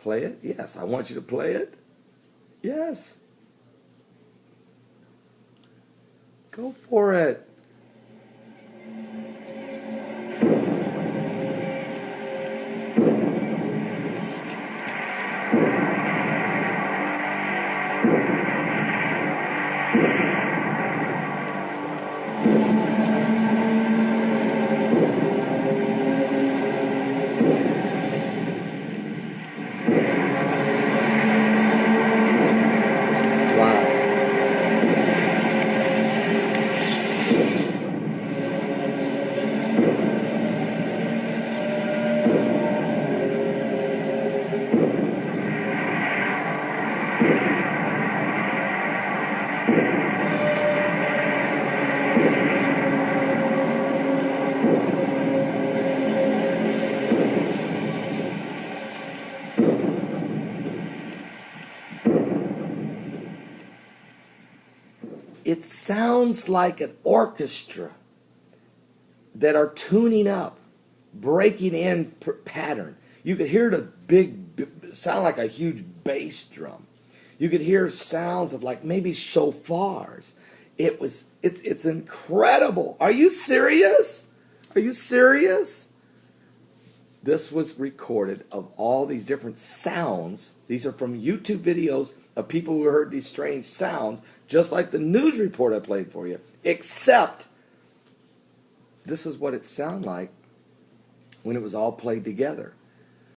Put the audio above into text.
Play it? Yes. I want you to play it? Yes. Go for it. It sounds like an orchestra that are tuning up, breaking in pattern. You could hear the sound like a huge bass drum. You could hear sounds of like maybe shofars. It's incredible. Are you serious? Are you serious? This was recorded of all these different sounds. These are from YouTube videos of people who heard these strange sounds, just like the news report I played for you, except this is what it sounded like when it was all played together.